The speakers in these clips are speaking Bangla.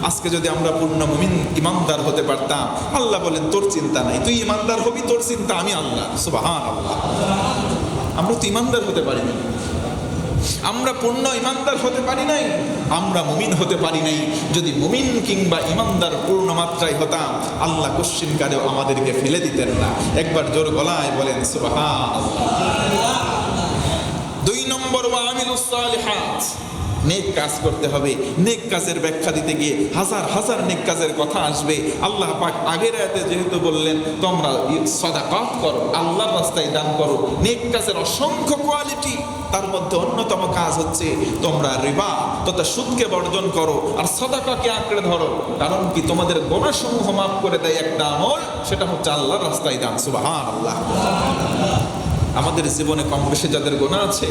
আজকে যদি আমরা পূর্ণ মুমিন ইমানদার হতে পারতাম, আল্লাহ বলেন তোর চিন্তা নাই, তুই ইমানদার হবি, তোর চিন্তা আমি আল্লাহ। সুবহানাল্লাহ। আমরা তো ইমানদার হতে পারি না, আমরা পূর্ণ ইমানদার হতে পারি নাই, আমরা মুমিন হতে পারি নাই। যদি মুমিন কিংবা ইমানদার পূর্ণ মাত্রায় হতাম, আল্লাহ কোশ্চিনকালেও আমাদেরকে ফেলে দিতেন না। একবার জোর গলায় বলেন সুবহানাল্লাহ। 2 নম্বর, ওয়া আমিলুস সালিহাত, নেক কাজ করতে হবে। নেক কাজের ব্যাখ্যা দিতে গিয়ে হাজার হাজার নেক কাজের কথা আসবে। আল্লাহ পাক আগের আয়াতে যেহেতু বললেন তোমরা সাদাকাত করো, আল্লাহর রাস্তায় দান করো, নেক কাজের অসংখ্য কোয়ালিটি, তার মধ্যে অন্যতম কাজ হচ্ছে তোমরা রিবা তথা সুদকে বর্জন করো আর সাদাকাকে আঁকড়ে ধরো। কারণ কি, তোমাদের গুনাহসমূহ মাফ করে দেয় একটা আমল, সেটা হচ্ছে আল্লাহর রাস্তায় দান। সুবহানাল্লাহ। আমাদের জীবনে কম বেশি যাদের গুনাহ আছে,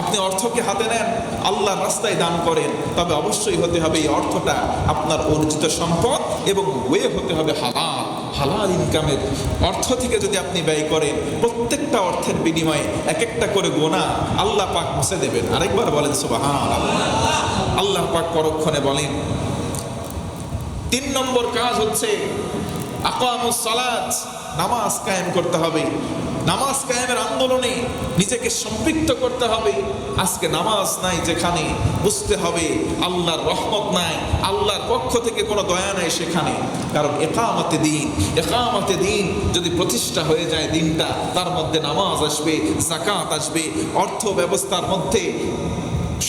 আপনি অর্থকে হাতে নেন, আল্লাহর রাস্তায় দান করেন, তবে অবশ্যই হতে হবে এই অর্থটা আপনার অর্জিত সম্পদ এবং ওয়ে হতে হবে হালাল। হালাল ইনকামের অর্থ থেকে যদি আপনি ব্যয় করেন, প্রত্যেকটা অর্থের বিনিময়ে এক একটা করে গুনাহ আল্লাহ পাক মুছে দেবেন। আরেকবার বলেন সুবহানাল্লাহ। আল্লাহ পাক পরক্ষণে বলেন 3 নম্বর কাজ হচ্ছে আকামুস সালাত, নামাজ কায়েম করতে হবে। নামাজ কায়েমের আন্দোলনে নিজেকে সম্পৃক্ত করতে হবে। আজকে নামাজ নাই যেখানে, বুঝতে হবে আল্লাহর রহমত নাই, আল্লাহর পক্ষ থেকে কোনো দয়া নাই সেখানে। কারণ ইকামতে দ্বীন যদি প্রতিষ্ঠা হয়ে যায় দিনটা, তার মধ্যে নামাজ আসবে, যাকাত আসবে, অর্থ ব্যবস্থার মধ্যে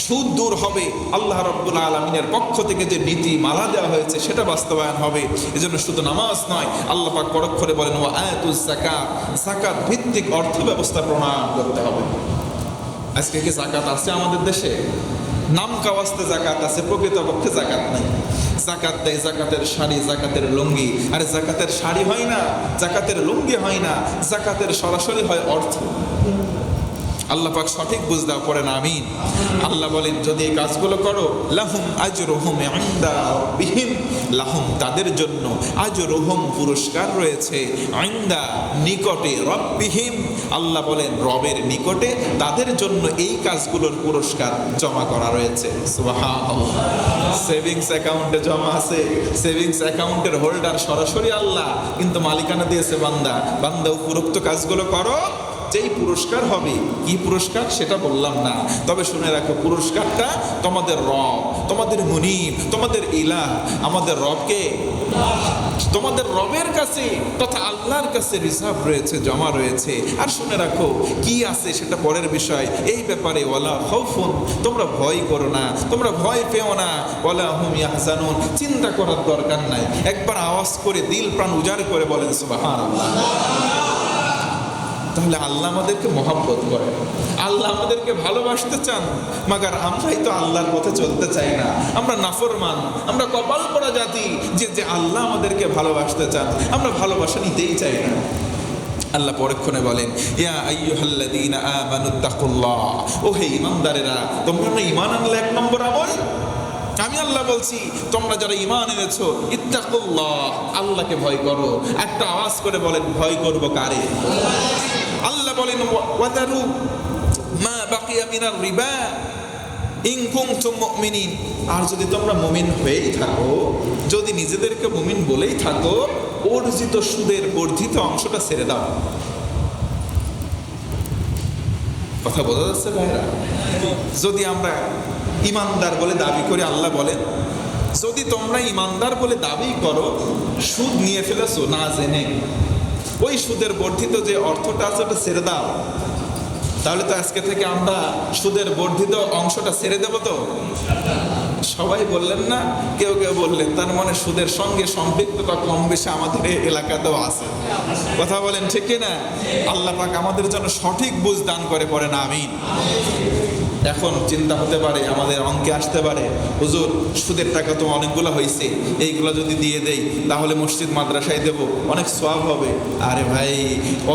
সুদ দূর হবে, আল্লাহ রাব্বুল আলামিনের পক্ষ থেকে যে নীতি মালা দেওয়া হয়েছে সেটা বাস্তবায়ন হবে। এজন্য শুধু নামাজ নয়, আল্লাহ পাক পরক্ষণে বলেন ওয়া আতুজ যাকাত, যাকাত ভিত্তিক অর্থ ব্যবস্থা প্রণয়ন করতে হবে। আজকে কি যাকাত আছে আমাদের দেশে? নাম কাওয়াস্তে যাকাত আছে, প্রকৃতপক্ষে যাকাত নাই। যাকাত দেয় জাকাতের শাড়ি, জাকাতের লুঙ্গি। আরে জাকাতের শাড়ি হয় না, জাকাতের লুঙ্গি হয় না, জাকাতের সরাসরি হয় অর্থ। আল্লাহ পাক সঠিক বুঝদাও পড়েন আমিন। আল্লাহ বলেন যদি এই কাজগুলো করো, লাহুম আজরুহুম ইনদা রাব্বিহিম, লাহুম তাদের জন্য, আজরুহুম পুরস্কার রয়েছে, ইনদা নিকটে, রাব্বিহিম আল্লাহ বলেন রবের নিকটে তাদের জন্য এই কাজগুলোর পুরস্কার জমা করা রয়েছে। সুবহানাল্লাহ। সেভিংস অ্যাকাউন্টে জমা আছে, সেভিংস অ্যাকাউন্টের হোল্ডার সরাসরি আল্লাহ, কিন্তু মালিকানা দিয়েছে বান্দা। বান্দা উপরোক্ত কাজগুলো করো, যেই পুরস্কার হবে, কি পুরস্কার সেটা বললাম না, তবে শুনে রাখো পুরস্কারটা তোমাদের রব, তোমাদের মুনিব, তোমাদের ইলাহ, আমাদের রবকে, তোমাদের রবের কাছে তথা আল্লাহর কাছে রিজার্ভ রয়েছে, জমা রয়েছে। আর শুনে রাখো কি আছে সেটা পরের বিষয়। এই ব্যাপারে ওয়ালা খাউফুন, তোমরা ভয় করো না, তোমরা ভয় পেও না, ওয়ালা হুম ইয়াহজানুন, চিন্তা করার দরকার নাই। একবার আওয়াজ করে দিল প্রাণ উজাড় করে বলেন সুবহানাল্লাহ। তাহলে আল্লাহ আমাদেরকে মহব্বত করে, আল্লাহ আমাদেরকে ভালোবাসতে চান, মাগার আমরাই তো আল্লাহর পথে চলতে চাই না। আমরা নাফরমান, আমরা কপাল পড়া জাতি যে আল্লাহ আমাদেরকে ভালোবাসতে চান, আমরা ভালোবাসা নিতেই চাই না। আল্লাহ পরক্ষণে বলেন ইয়া আইয়ুহাল্লাযীনা আমানুত্তাকুল্লাহ, ও হে ঈমানদারেরা, তোমরা না ঈমান আনলে 1 নম্বর আমল, আমি আল্লাহ বলছি তোমরা যারা ঈমান এনেছো, ইত্তাকুল্লাহ আল্লাহকে ভয় করো। একটা আওয়াজ করে বলেন ভয় করব কারে? আল্লাহ বলেন ওয়াদারু মা বাকিয়া মিনার রিবা ইন কুনতুম মুমিনিন, আর যদি তোমরা মুমিন হয়েই থাকো, যদি নিজেদেরকে মুমিন বলেই থাকো, অর্জিত সুদের বর্ধিত অংশটা ছেড়ে দাও। কথা বোঝা যাচ্ছে ভাইরা? যদি আমরা ইমানদার বলে দাবি করি, আল্লাহ বলেন যদি তোমরা ইমানদার বলে দাবি করো, সুদ নিয়ে ফেলেছো না জেনে, ওই সুদের বর্ধিত যে অর্থটা আছে ওটা ছেড়ে দাও। তাহলে তো আজকে থেকে আমরা সুদের বর্ধিত অংশটা ছেড়ে দেবো তো? সবাই বললেন না, কেউ কেউ বললেন। তার মানে সুদের সঙ্গে সম্পৃক্ততা কম বেশি আমাদের এই এলাকাতেও আছে। কথা বলেন ঠিক কিনা? আল্লাহ পাক আমাদের জন্য সঠিক বুঝ দান করে, পড়ে না আমিন। এখন চিন্তা হতে পারে, আমাদের অঙ্কে আসতে পারে, হুজুর সুদের টাকা তো অনেকগুলো হয়েছে, এইগুলো যদি দিয়ে দেই তাহলে মসজিদ মাদ্রাসায় দেব, অনেক সওয়াব হবে। আরে ভাই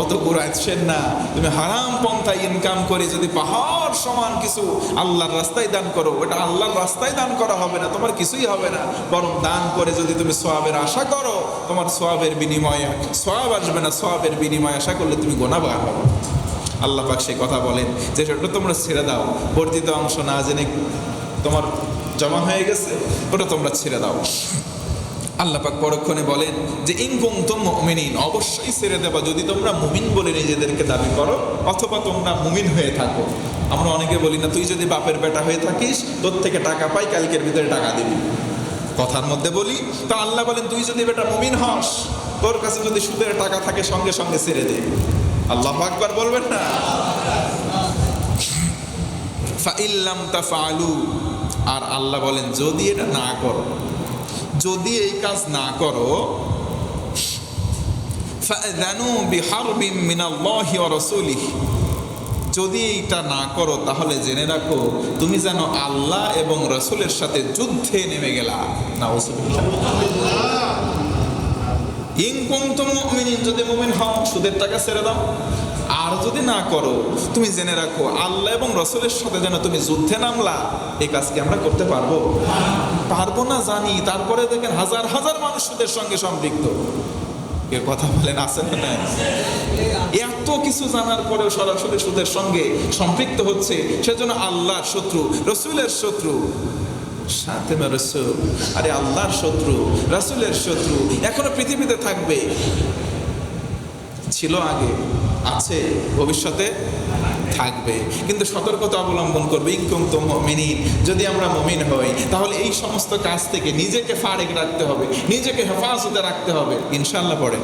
অত ঘুরাচ্ছেন না, তুমি হারাম পন্থায় ইনকাম করে যদি পাহাড় সমান কিছু আল্লাহর রাস্তায় দান করো, ওটা আল্লাহর রাস্তায় দান করা হবে না, তোমার কিছুই হবে না। বরং দান করে যদি তুমি সওয়াবের আশা করো, তোমার সওয়াবের বিনিময়ে সওয়াব আসবে না, সওয়াবের বিনিময়ে আশা করলে তুমি গুনাহগার হবে। আল্লাহ পাক সেই কথা বলেন যে সেটা তোমরা ছেড়ে দাও, বর্ধিত অংশ না জেনে তোমার জমা হয়ে গেছে, ওটা তোমরা ছেড়ে দাও। আল্লাহ পাক পরক্ষণে বলেন যে ইন কুনতুম মুমিনিন, অবশ্যই ছেড়ে দেবা যদি তোমরা মুমিন বলে নিজেদেরকে দাবি করো অথবা তোমরা মুমিন হয়ে থাকো। আমরা অনেকে বলি না, তুই যদি বাপের বেটা হয়ে থাকিস তোর থেকে টাকা পাই, কালকের ভিতরে টাকা দিবি, কথার মধ্যে বলি। তো আল্লাহ বলেন তুই যদি বেটা মুমিন হস, তোর কাছে যদি সুদের টাকা থাকে সঙ্গে সঙ্গে ছেড়ে দে। আল্লাহু আকবার বলবেন না? ফাইল্লাম তাফআলু, আর আল্লাহ বলেন যদি এটা না করো, যদি এই কাজ না করো, ফাআযানু বিহারবিন মিনাল্লাহি ওয়া রাসূলিহি, যদি এইটা না করো তাহলে জেনে রাখো তুমি যেন আল্লাহ এবং রাসূলের সাথে যুদ্ধে নেমে গেলা। নাউযুবিল্লাহ। ইন কুনতুম মুমিনিন, যদি মুমিন হও সুদের টাকা ছেড়ে দাও, আর যদি না করো তুমি জেনে রাখো আল্লাহ এবং রাসূলের সাথে যেন তুমি যুদ্ধে নামলা। এই কাজ কি আমরা করতে পারবো? পারবো না জানি, তারপরে দেখেন হাজার হাজার মানুষ সুদের সঙ্গে সম্পৃক্ত। এর কথা বলেন আছে না? এত কিছু জানার পরেও সরাসরি সুদের সঙ্গে সম্পৃক্ত হচ্ছে, সেজন্য আল্লাহর শত্রু, রাসূলের শত্রু, সাথে রাসূল, আরে আল্লাহর শত্রু, রাসূলের শত্রু এখনো পৃথিবীতে থাকবে, ছিল আগে, আছে, ভবিষ্যতে থাকবে। কিন্তু সতর্কতা অবলম্বন করবে। ইন কুনতুম মুমিনিন, যদি আমরা মুমিন হই তাহলে এই সমস্ত কাজ থেকে নিজেকে ফারেক রাখতে হবে, নিজেকে হেফাজতে রাখতে হবে। ইনশাআল্লাহ পড়েন।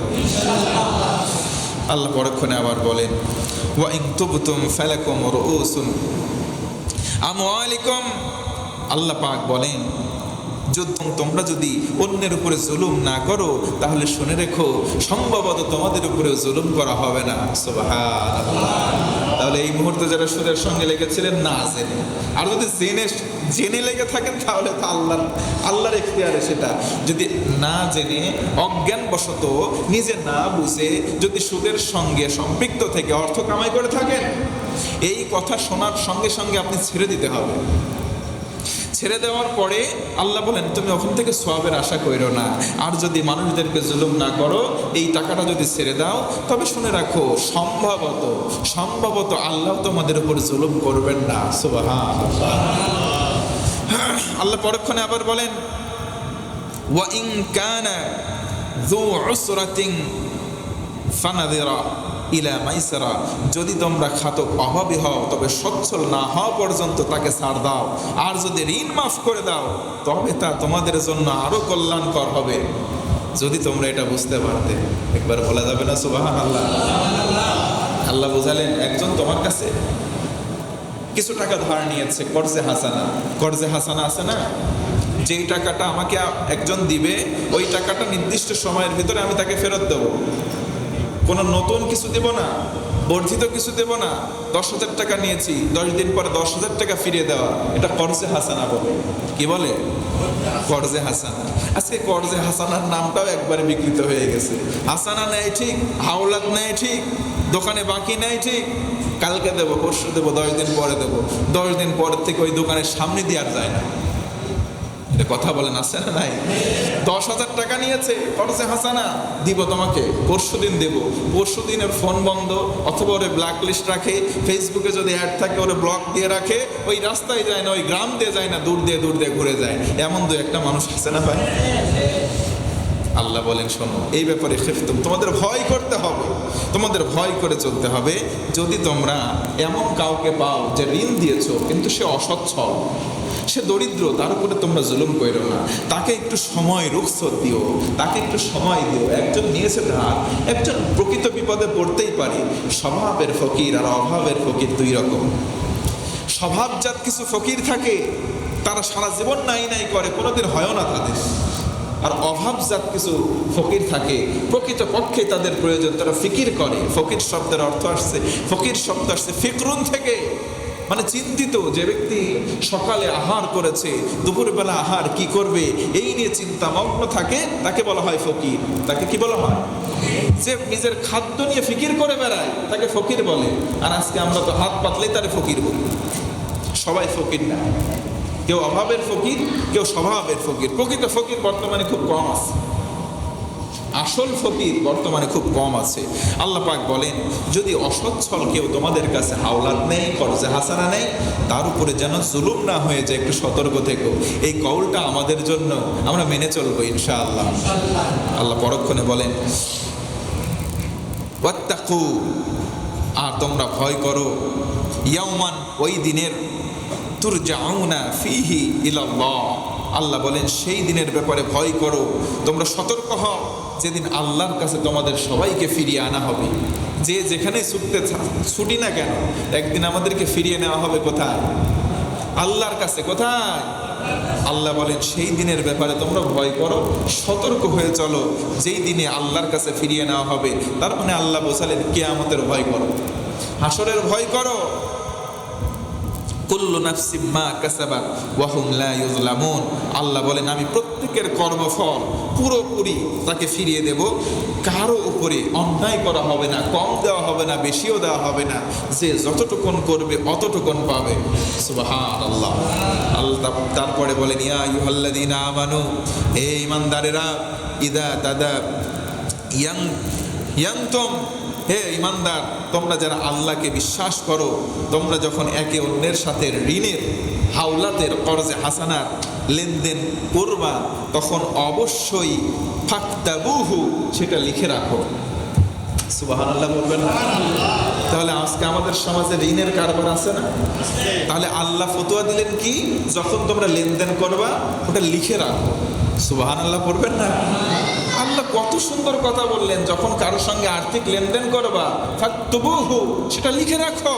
আল্লাহ পরক্ষণে আবার বলেন ওয়া ইন তুবতুম ফালাকুম রুউসুন আমওয়ালিকুম, আল্লাহ পাক বলেন তোমরা যদি অন্যের উপরে জুলুম না করো তাহলে শুনে রেখো সম্ভবত তোমাদের উপরে জুলুম করা হবে না। সুবহানাল্লাহ। তাহলে এই মুহূর্তে যারা সুদের সঙ্গে লেগেছিলেন না জেনে, আর যদি জেনে লেগে থাকেন তাহলে তো আল্লাহর এখতিয়ারে সেটা। যদি না জেনে অজ্ঞানবশত নিজে না বুঝে যদি সুদের সঙ্গে সম্পৃক্ত থেকে অর্থ কামাই করে থাকেন, এই কথা শোনার সঙ্গে সঙ্গে আপনি ছেড়ে দিতে হবে। ছেড়ে দেওয়ার পরে আল্লাহ বলেন তুমি ওখান থেকে সওয়াবের আশা করো না, আর যদি মানুষদেরকে জুলুম না করো, এই টাকাটা যদি ছেড়ে দাও, তবে শুনে রাখো সম্ভবত আল্লাহ তোমাদের উপর জুলুম করবেন না। সুবহানাল্লাহ। আল্লাহ পরক্ষণে আবার বলেন ওয়া ইন কানা যু উসরাতিন ফানাযিরা ইলা মাইসারা, যদি তোমরা খাতক অভাবী হও তবে সচ্ছল না হওয়া পর্যন্ত তাকে ছাড় দাও, আর যদি ঋণ মাফ করে দাও তবে তা তোমাদের জন্য আরো কল্যাণকর হবে। যদি তোমরা এটা বুঝতে পারতে, একবার বলা যাবে না সুবহানাল্লাহ? আল্লাহ বুঝালেন একজন তোমার কাছে কিছু টাকা ধার নিয়েছে, কর্জে হাসানা আছে না, যেই টাকাটা আমাকে একজন দিবে ওই টাকাটা নির্দিষ্ট সময়ের ভিতরে আমি তাকে ফেরত দেবো, কোনো নতুন কিছু দেব না, বর্ধিত কিছু দেব না। 10,000 টাকা নিয়েছি, 10 দিন পরে 10,000 টাকা ফিরিয়ে দেওয়া, এটা কর্জে হাসানা বলে। কি বলে? কর্জে হাসানা। আজকে কর্জে হাসানার নামটাও একবারে বিকৃত হয়ে গেছে। হাসানা নেয় ঠিক, হাওলাত নেয় ঠিক, দোকানে বাকি নেয় ঠিক, কালকে দেবো, পরশু দেবো, 10 দিন পরে দেবো, 10 দিন পরের থেকে ওই দোকানের সামনে দিয়ে আর যায় না। কথা বলেন আছে না নাই? 10,000 টাকা নিয়েছে, কর্জে হাসানা, দিব তোমাকে, পরশু দিন দেবো, পরশু দিনের ফোন বন্ধ, অথবা ওরে ব্ল্যাক লিস্ট রাখে, ফেসবুকে যদি অ্যাড থাকে ওরে ব্লক দিয়ে রাখে, ওই রাস্তায় যায় না, ওই গ্রাম দিয়ে যায় না, দূর দিয়ে ঘুরে যায়। এমন দু একটা মানুষ আছে না ভাই? আল্লাহ বলেন শোনো, এই ব্যাপারে খিফতুম, তোমাদের ভয় করতে হবে, তোমাদের ভয় করে চলতে হবে। যদি তোমরা এমন কাউকে পাও যে ঋণ দিয়েছো কিন্তু সে অসচ্ছল, সে দরিদ্র, তার উপরে তোমরা জুলুম করো না, তাকে একটু সময় রুখসত দিও, তাকে একটু সময় দিও। একজন নিয়েছে ধার, একজন প্রকৃত বিপদে পড়তেই পারে। স্বভাবের ফকির আর অভাবের ফকির দুই রকম। স্বভাবজাত কিছু ফকির থাকে, তারা সারা জীবন নাই করে, কোনোদিন হয় না তাদের। আর অভাবজাত কিছু ফকির থাকে, প্রকৃত পক্ষে তাদের প্রয়োজন, তারা ফিকির করে। ফকির শব্দের অর্থ আসছে, ফকির শব্দ আসছে ফিকরুন থেকে, মানে চিন্তিত। যে ব্যক্তি সকালে আহার করেছে, দুপুরবেলা আহার কি করবে এই নিয়ে চিন্তা মগ্ন থাকে, তাকে বলা হয় ফকির। তাকে কি বলা হয়? যে নিজের খাদ্য নিয়ে ফিকির করে বেড়ায় তাকে ফকির বলে। আর আজকে আমরা তো হাত পাতলেই তারে ফকির বলি। সবাই ফকির না, কেউ অভাবের ফকির, কেউ স্বভাবের ফকির। প্রকৃত ফকির বর্তমানে খুব কম আছে। আসল ফকির বর্তমানে খুব কম আছে। আল্লাহ পাক বলেন, যদি অসচ্ছল কেউ তোমাদের কাছে হাওলাত নেই, কর্জে হাসানা নেই, তার উপরে যেন জুলুম না হয়ে যায়, একটু সতর্ক থেকো। এই কওলটা আমাদের জন্য, আমরা মেনে চলবো ইনশাআল্লাহ। আল্লাহ পরক্ষণে বলেন, ওয়াত্তাকু, আর তোমরা ভয় করো, ইয়াউমান, ওই দিনের, তুরজাউনা ফিহি ইলাল্লাহ, আল্লাহ বলেন সেই দিনের ব্যাপারে ভয় করো, তোমরা সতর্ক হও, যেদিন আল্লাহর কাছে তোমাদের সবাইকে ফিরিয়ে আনা হবে। যে যেখানে ছুটি না কেন, একদিন আমাদেরকে ফিরিয়ে নেওয়া হবে কোথায়? আল্লাহর কাছে। কোথায়? আল্লাহ বলেন সেই দিনের ব্যাপারে তোমরা ভয় করো, সতর্ক হয়ে চলো, যেই দিনে আল্লাহর কাছে ফিরিয়ে নেওয়া হবে। তার মানে আল্লাহ বোঝালেন কিয়ামতের ভয় করো, হাসরের ভয় করো। কুল্লু নাফসিম মা কাসাবাত ওয়া হুম লা ইউযলামুন, আল্লাহ বলেন আমি প্রত্যেকের কর্মফল পুরোপুরি তাকে ফিরিয়ে দেব, কারো উপরে অন্যায় করা হবে না, কম দেওয়া হবে না, বেশিও দেওয়া হবে না, যে যতটুকুন করবে অতটুকুন পাবে। সুবহানাল্লাহ। আল্লাহ তারপরে বলেন, ইয়া আইয়ুহাল্লাযীনা আমানু, হে ঈমানদারেরা, ইদা তাদা ইয়ানতুম, হে ইমানদার, তোমরা যারা আল্লাহকে বিশ্বাস করো, তোমরা যখন একে অন্যের সাথে ঋণের, হাওলাতের, কর্জে হাসানার লেনদেন করবা, তখন অবশ্যই ফাকতাবুহু, সেটা লিখে রাখো। সুবহানাল্লাহ বলবেন না? তাহলে আজকে আমাদের সমাজে ঋণের কারবার আছে না? তাহলে আল্লাহ ফতোয়া দিলেন কি, যখন তোমরা লেনদেন করবা ওটা লিখে রাখো। সুবহানাল্লাহ পড়বেন না? আল্লাহ কত সুন্দর কথা বললেন, যখন কারোর সঙ্গে আর্থিক লেনদেন করবা ফাকতুবুহু, সেটা লিখে রাখো।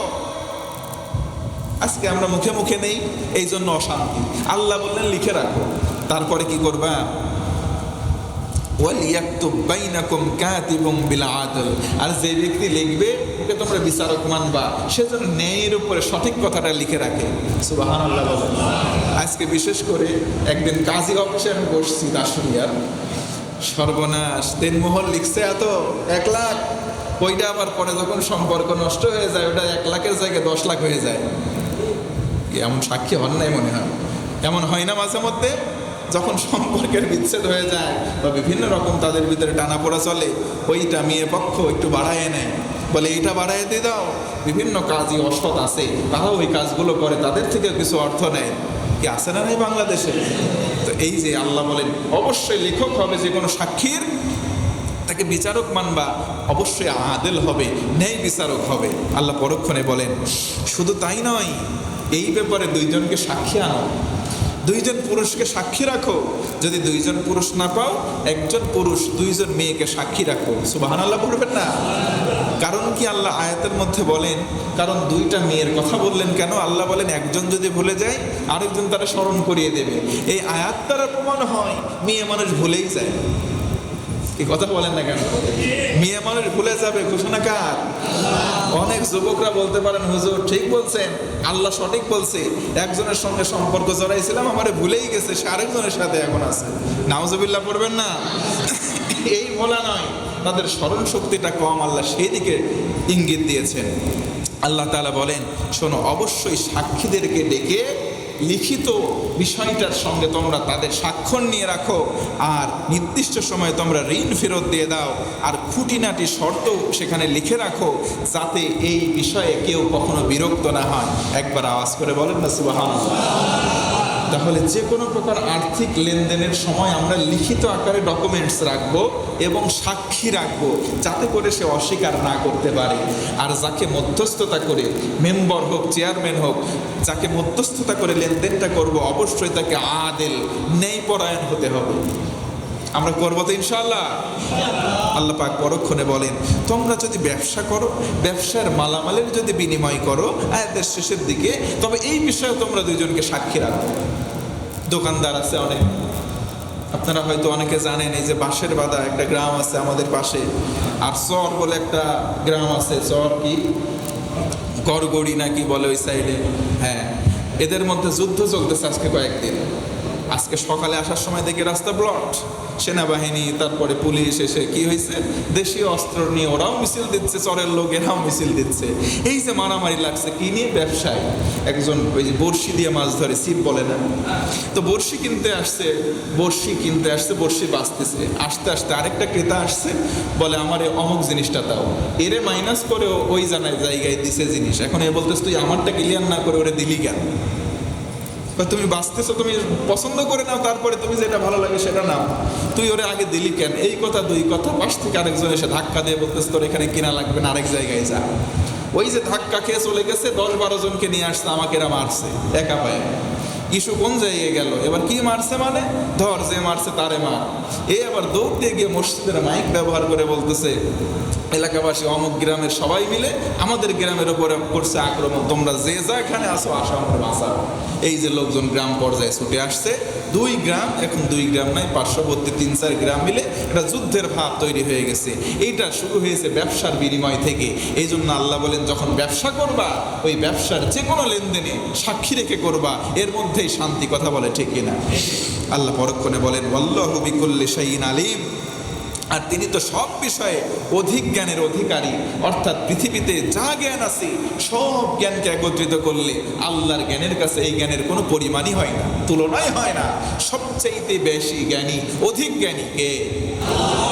আজকে আমরা মুখে মুখে নেই, এই জন্য অশান্তি। আল্লাহ বললেন লিখে রাখো। তারপরে কি করবা? ওয়ালিয়াকতুব বাইনাকুম কাতিবুম বিল আদল, আর যে ব্যক্তি লিখবে ওকে তোমরা বিচারক মানবা, সেজন্য ন্যায়ের উপরে সঠিক কথাটা লিখে রাখে। সুবহানাল্লাহ বলেন। আজকে বিশেষ করে একদিন কাজী অফিসে আমি বসছি দাসুরিয়ার, সর্বনাশ, দিনমোহর লিখছে এত 1 লাখ, ওইটা আবার পরে যখন সম্পর্ক নষ্ট হয়ে যায় ওটা 1 লাখের জায়গায় 10 লাখ হয়ে যায়। এমন সাক্ষী হন নাই মনে হয়? এমন হয় না মাঝে মধ্যে? যখন সম্পর্কের বিচ্ছেদ হয়ে যায় বা বিভিন্ন রকম তাদের ভিতরে টানাপোড়া চলে, ওইটা মেয়ে পক্ষ একটু বাড়ায় নেয়, বলে এইটা বাড়ায় দিয়ে দাও। বিভিন্ন কাজই অসৎ আছে, তারাও ওই কাজগুলো করে, তাদের থেকে কিছু অর্থ নেয়। কি আছে না নেই বাংলাদেশে? তো এই যে আল্লাহ বলেন অবশ্যই লেখক হবে, যে কোনো সাক্ষীর তাকে বিচারক মানবা, অবশ্যই আদেল হবে, ন্যায় বিচারক হবে। আল্লাহ পরক্ষণে বলেন শুধু তাই নয়, এই ব্যাপারে 2 জনকে সাক্ষী আনো, 2 জন পুরুষকে সাক্ষী রাখো। যদি 2 জন পুরুষ না পাও, 1 জন পুরুষ 2 জন মেয়েকে সাক্ষী রাখো। সুবহানাল্লাহ পড়বেন না? কারণ কি আল্লাহ আয়াতের মধ্যে বলেন, কারণ 2টা মেয়ের কথা বললেন কেন? আল্লাহ বলেন একজন যদি ভুলে যায় আরেকজন তারা স্মরণ করিয়ে দেবে। এই আয়াত দ্বারা প্রমাণ হয় মেয়ে মানুষ ভুলেই যায়। এই কথা বলেন না কেন? মেয়ে মানুষ ভুলে যাবে, ঘোষণা কার? অনেক যুবকরা বলতে পারেন হুজুর ঠিক বলছেন, আল্লাহ সঠিক বলছে, একজনের সঙ্গে সম্পর্ক জড়াইছিলাম, আমারে ভুলেই গেছে, সে আরেকজনের সাথে এখন আছে। নাউজুবিল্লাহ পড়বেন না? এই বলা নয়, তাদের স্মরণ শক্তিটা কম, আল্লাহ সেই দিকে ইঙ্গিত দিয়েছেন। আল্লাহ তাআলা বলেন শোনো, অবশ্যই সাক্ষীদেরকে ডেকে লিখিত বিষয়টার সঙ্গে তোমরা তাদের স্বাক্ষর নিয়ে রাখো, আর নির্দিষ্ট সময়ে তোমরা ঋণ ফেরত দিয়ে দাও, আর খুঁটিনাটি শর্ত সেখানে লিখে রাখো, যাতে এই বিষয়ে কেউ কখনো বিরক্ত না হয়। একবার আওয়াজ করে বলেন না সুবহানাল্লাহ। তাহলে যে কোনো প্রকার আর্থিক লেনদেনের সময় আমরা লিখিত আকারে ডকুমেন্টস রাখবো এবং সাক্ষী রাখবো, যাতে করে সে অস্বীকার না করতে পারে। আর যাকে মধ্যস্থতা করে, মেম্বার হোক, চেয়ারম্যান হোক, যাকে মধ্যস্থতা করে লেনদেনটা করব, অবশ্যই তাকে আদেল, ন্যায়পরায়ণ হতে হবে। আমরা করবো তো ইনশাআল্লাহ। আল্লাহ পাক পরক্ষণে বলেন তোমরা যদি ব্যবসা করো, ব্যবসার মালামালের যদি বিনিময় করো আয়াতের শেষের দিকে, তবে এই বিষয়ে তোমরা 2 জনকে সাক্ষী রাখো। দোকানদার আছে অনেক, আপনারা হয়তো অনেকে জানেন, এই যে বাঁশের বাঁধা একটা গ্রাম আছে আমাদের পাশে, আর চর বলে একটা গ্রাম আছে, চর কি গড়গড়ি নাকি বলে ওই সাইডে, হ্যাঁ, এদের মধ্যে যুদ্ধ চলতেছে আজকে কয়েকদিন। আজকে সকালে আসার সময় দেখি রাস্তা ব্লক, সেনাবাহিনী তারপরে পুলিশ এসে কি হয়েছে, দেশীয় অস্ত্র নিয়ে ওরাও মিছিল দিচ্ছে, চরের লোক এরাও মিছিল দিচ্ছে। এই যে মারামারি লাগছে কি নিয়ে, ব্যবসায় একজন ওই যে বড়শি দিয়ে মাছ ধরে, ছিপ বলে না, তো বড়শি কিনতে আসছে, বড়শি বাঁচতেছে, আস্তে আস্তে আরেকটা ক্রেতা আসছে, বলে আমার এই অমুক জিনিসটা দাও, এরে মাইনাস করে ওই জায়গায় দিছে জিনিস, এখন এ বলতেছ তুই আমারটা ক্লিয়ার না করে ওরে দিলি কেন? তুমি বাঁচতেছো, তুমি পছন্দ করে নাও, তারপরে তুমি যেটা ভালো লাগে সেটা নাও, তুই ওরে আগে দিলি কেন? এই কথা দুই কথা, পাশ থেকে আরেকজন এসে ধাক্কা দিয়ে বলতেছে তোর এখানে কিনা লাগবে না, আরেক জায়গায় যা। ওই যে ধাক্কা খেয়ে চলে গেছে, 10-12 জনকে নিয়ে আসছে, আমাকে এরা মারছে একা পায়ে। ইস্যু কোন জায়গায় গেল? এবার কি মারছে মানে, ধর যে মারছে তারে মার। এই আবার দৌড় দিয়ে গিয়ে মসজিদের মাইক ব্যবহার করে বলতেছে এলাকাবাসী অমুক গ্রামের সবাই মিলে আমাদের গ্রামের উপরে করছে আক্রমণ, তোমরা যে যা এখানে আসো, আসো আমরা বাঁচাও। এই যে লোকজন গ্রাম পর্যায়ে ছুটে আসছে, 2 গ্রাম, এখন 2 গ্রাম নাই, পার্শ্ববর্তী 3-4 গ্রাম মিলে একটা যুদ্ধের ভাব তৈরি হয়ে গেছে। এইটা শুরু হয়েছে ব্যবসার বিনিময় থেকে। এই জন্য আল্লাহ বলেন যখন ব্যবসা করবা, ওই ব্যবসার যে কোনো লেনদেনে সাক্ষী রেখে করবা, এর মধ্যেই শান্তি। কথা বলে ঠিক কিনা? আল্লাহ পরক্ষণে বলেন ওয়াল্লাহু বিকুল্লি শাইইন আলিম, আর তিনি তো সব বিষয়ে অধিক জ্ঞানের অধিকারী। অর্থাৎ পৃথিবীতে যা জ্ঞান আছে সব জ্ঞানকে একত্রিত করলে আল্লাহর জ্ঞানের কাছে এই জ্ঞানের কোনো পরিমাণই হয় না, তুলনাই হয় না। সবচাইতে বেশি জ্ঞানী, অধিক জ্ঞানী কে?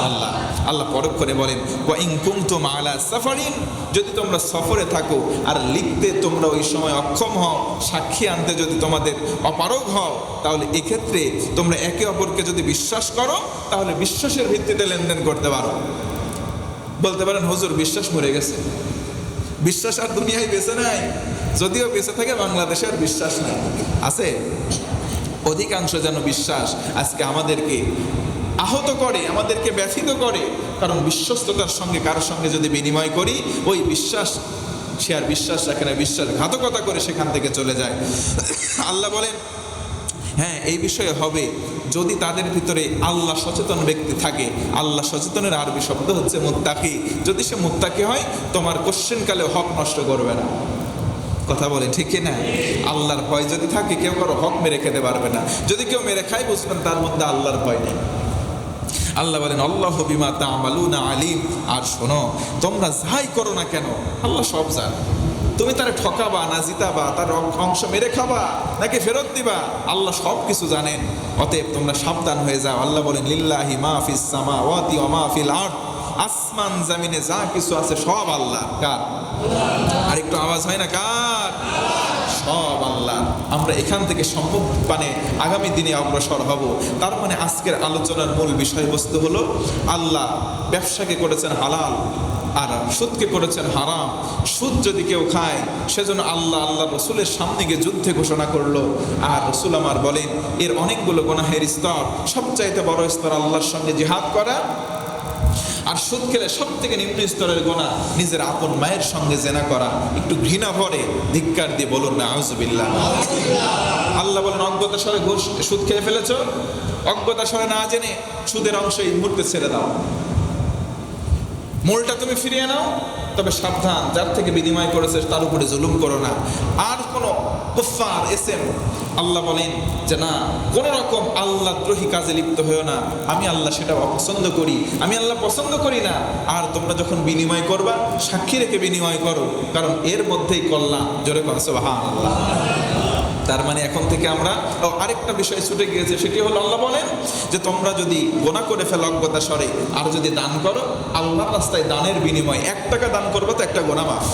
আল্লাহ। আল্লাহ পরক্ষণে বলেন ওয়া ইন কুনতুম আলা সাফারিন, যদি তোমরা সফরে থাকো আর লিখতে তোমরা ওই সময় অক্ষম হও, সাক্ষী আনতে যদি তোমাদের অপারগ হও, তাহলে এক্ষেত্রে তোমরা একে অপরকে যদি বিশ্বাস করো, তাহলে বিশ্বাসের ভিত্তিতে লেনদেন করতে পারো। বলতে পারেন হুজুর বিশ্বাস মরে গেছে, বিশ্বাস আর দুনিয়ায় বেঁচে নাই। যদিও বেঁচে থাকে, বাংলাদেশে আর বিশ্বাস নাই। আছে অধিকাংশ যেন বিশ্বাস আজকে আমাদেরকে আহত করে, আমাদেরকে ব্যথিত করে। কারণ বিশ্বস্ততার সঙ্গে কারোর সঙ্গে যদি বিনিময় করি, ওই বিশ্বাস সে আর বিশ্বাস রাখে না, বিশ্বাসঘাতকতা করে সেখান থেকে চলে যায়। আল্লাহ বলেন হ্যাঁ, এই বিষয়ে হবে যদি তাদের ভিতরে আল্লাহ সচেতন ব্যক্তি থাকে। আল্লাহ সচেতনের আরবি শব্দ হচ্ছে মুত্তাকি। যদি সে মুত্তাকি হয়, তোমার কোশ্চেনকালে হক নষ্ট করবে না। কথা বলে ঠিক না? আল্লাহর ভয় যদি থাকে, কেউ কারো হক মেরে খেতে পারবে না। যদি কেউ মেরে খায়, বুঝবেন তার মধ্যে আল্লাহর ভয় নেই। আল্লাহ বলেন আল্লাহু বিমা তা'মালুনা আলিম, আর শোনো তোমরা যাই করো না কেন আল্লাহ সব জানে। তুমি তারে ঠকাবা না জিতাবা, তার অংশ মেরে খাবা নাকি ফেরত দিবা, আল্লাহ সব কিছু জানেন। অতএব তোমরা সাবধান হয়ে যাও। আল্লাহ বলেন লিল্লাহি মা ফিস সামাওয়াতি ওয়া মা ফিল আরদ, আসমান জমিনে যা কিছু আছে সব আল্লাহ। কার? আর একটু আওয়াজ হয় না? কার? সব আল্লাহ। আমরা এখান থেকে সম্ভব মানে আগামী দিনে অগ্রসর হব। তার মানে আজকের আলোচনার মূল বিষয়বস্তু হলো আল্লাহ ব্যবসাকে করেছেন হালাল আর সুদকে করেছেন হারাম। সুদ যদি কেউ খায়, সেজন্য আল্লাহ রসুলের সামনে গিয়ে যুদ্ধে ঘোষণা করলো। আর রসুল আমার বলেন এর অনেকগুলো গুনাহের স্তর, সবচাইতে বড় স্তর আল্লাহর সঙ্গে জিহাদ করা। আর সুদ খেলে সব থেকে নিম্ন স্তরের গোনা নিজের আপন মায়ের সঙ্গে জেনা করা। একটু ঘৃণা ভরে ধিক্কার দিয়ে বলুন না আউযুবিল্লাহ। আল্লাহ বলেন অজ্ঞতা স্বরে সুদ খেয়ে ফেলেছ, অজ্ঞতা স্বরে না জেনে সুদের অংশ এই মুহূর্তে ছেড়ে দাও, মূলটা তুমি ফিরিয়ে নাও। তবে সাবধান, যার থেকে বিনিময় করেছে তার উপরে জুলুম করো না। আর কোনো কুফফার এসএম আল্লাহ বলেন যে না, কোনো রকম আল্লাহ দ্রোহী কাজে লিপ্ত হয়েও না। আমি আল্লাহ সেটা অপছন্দ করি, আমি আল্লাহ পছন্দ করি না। আর তোমরা যখন বিনিময় করবা, সাক্ষী রেখে বিনিময় করো, কারণ এর মধ্যেই কল্যাণ। জোরে কোন সুবহানাল্লাহ। তার মানে এখন থেকে আমরা আরেকটা বিষয় ছুটে গিয়েছে, সেটি হলো আল্লাহ বলেন যে তোমরা যদি গোনা করে ফেলো অজ্ঞতা স্বরে, আর যদি দান করো আল্লাহর রাস্তায়, দানের বিনিময় 1 টাকা দান করবো তো 1টা গোনা মাফ।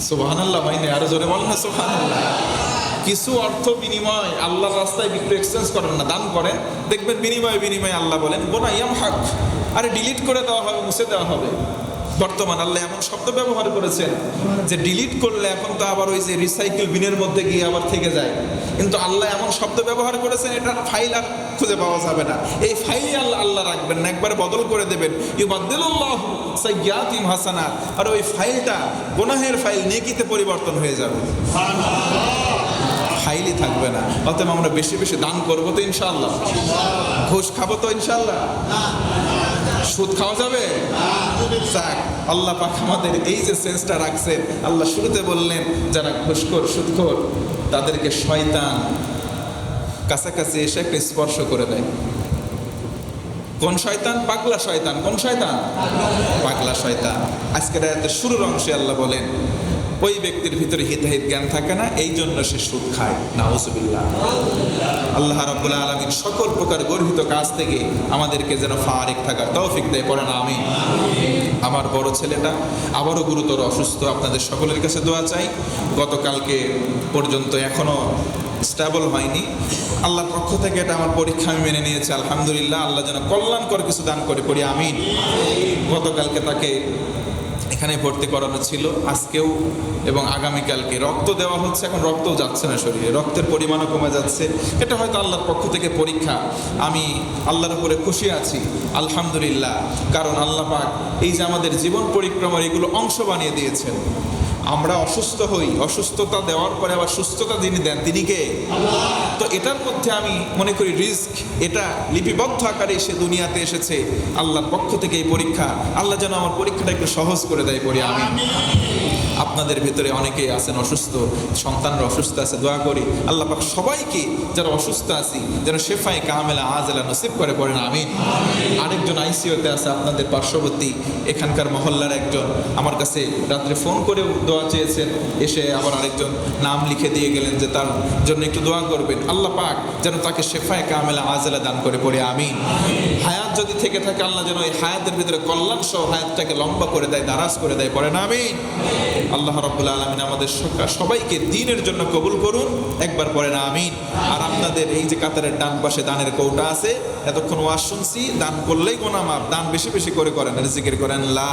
সুবহানাল্লাহ। মাইনে আরো জোরে বলেন না সুবহানাল্লাহ। কিছু অর্থ বিনিময় আল্লাহর রাস্তায় বিক্রি এক্সচেঞ্জ করেন না, দান করেন, দেখবেন বিনিময়ে আল্লাহ বলেন গোনা ইয়ামহাক, আরে ডিলিট করে দেওয়া হবে, মুছে দেওয়া হবে। বর্তমান আল্লাহ এমন শব্দ ব্যবহার করেছেন যে ডিলিট করলে এখন তো আবার ওই যে রিসাইকেল বিনের মধ্যে গিয়ে আবার থেকে যায়। কিন্তু আল্লাহ এমন শব্দ ব্যবহার করেছেন, এটার ফাইল আর খুঁজে পাওয়া যাবে না। এই ফাইলই আল্লাহ রাখবেন না, একবারে বদল করে দেবেন। ইউবাদদিলুল্লাহু সাইয়্যাতিহিম হাসানাত, আর ওই ফাইলটা গুনাহের ফাইল নেকিতে পরিবর্তন হয়ে যাবে, ফাইলই থাকবে না। অতএব আমরা বেশি বেশি দান করবো তো ইনশাআল্লাহ। ঘুষ খাবো তো ইনশাআল্লাহ। সুদ খাওয়া যাবে? আল্লাহ পাক আমাদের এই যে সেন্সটা রাখছেন, আল্লাহ শুরুতে বললেন যারা ঘুষখোর সুদখোর তাদেরকে শয়তান কাছাকাছি এসে একটা স্পর্শ করে দেয়। কোন শয়তান? পাগলা শয়তান। কোন শয়তান? পাগলা শয়তান। আজকের আয়াতের শুরুর অংশে আল্লাহ বলেন ওই ব্যক্তির ভিতরে হিতাহিত জ্ঞান থাকে না, এই জন্য সে সুদ খায়। নাউজুবিল্লাহ। আল্লাহ রাব্বুল আলামিন সকল প্রকার গর্হিত কাজ থেকে আমাদেরকে যেন ফারিক থাকার তৌফিক দেয়। পড়েন আমিন। আমার বড় ছেলেটা আবারও গুরুতর অসুস্থ, আপনাদের সকলের কাছে দোয়া চাই। গতকালকে পর্যন্ত এখনো স্টেবল হয়নি। আল্লাহর পক্ষ থেকে এটা আমার পরীক্ষা, আমি মেনে নিয়েছি আলহামদুলিল্লাহ। আল্লাহ যেন কল্যাণকর কিছু দান করে, পড়ি আমিন। গতকালকে তাকে এখানে ভর্তি করানো ছিল, আজকেও এবং আগামীকালকে রক্ত দেওয়া হচ্ছে। এখন রক্তও যাচ্ছে না শরীরে, রক্তের পরিমাণও কমে যাচ্ছে। এটা হয়তো আল্লাহর পক্ষ থেকে পরীক্ষা। আমি আল্লাহর উপরে খুশি আছি আলহামদুলিল্লাহ, কারণ আল্লাহ পাক এই যে আমাদের জীবন পরিক্রমার এগুলো অংশ বানিয়ে দিয়েছেন। আমরা অসুস্থ হই, অসুস্থতা দেওয়ার পরে আবার সুস্থতা যিনি দেন তিনি কে? তো এটার মধ্যে আমি মনে করি রিস্ক, এটা লিপিবদ্ধ আকারে সে দুনিয়াতে এসেছে আল্লাহর পক্ষ থেকে এই পরীক্ষা। আল্লাহ যেন আমার পরীক্ষাটা একটু সহজ করে দেয়, পড়ি আমি। আপনাদের ভিতরে অনেকেই আছেন অসুস্থ, সন্তানরা অসুস্থ আছে, দোয়া করি আল্লাহ পাক সবাইকে যারা অসুস্থ আছি যেন শেফায়ে কামেলা আজেলা নসিব করে, পড়েন আমিন। আরেকজন আইসিইউতে আছে আপনাদের পার্শ্ববর্তী এখানকার মহল্লার একজন, আমার কাছে রাত্রে ফোন করে দোয়া চেয়েছেন, এসে আবার আরেকজন নাম লিখে দিয়ে গেলেন যে তার জন্য একটু দোয়া করবেন। আল্লাহ পাক যেন তাকে শেফায়ে কামেলা আজেলা দান করে, পড়ে আমিন। হায়াত যদি থেকে থাকে আল্লাহ যেন এই হায়াতের ভিতরে কল্যাণ সহ হায়াতটাকে লম্বা করে দেয়, দারাজ করে দেয়, পড়েন আমিন। আল্লাহ রাব্বুল আলামিন আমাদের সবাইকে দ্বীনের জন্য কবুল করুন, একবার পড়েন আমিন। আর আপনাদের এই যে কাতারের ডান পাশে দানের কৌটা আছে, এতক্ষণ ওয়াজ শুনছি, দান করলেই গুনাহ মাফ, দান বেশি বেশি করে করেন, জিকির করেন লা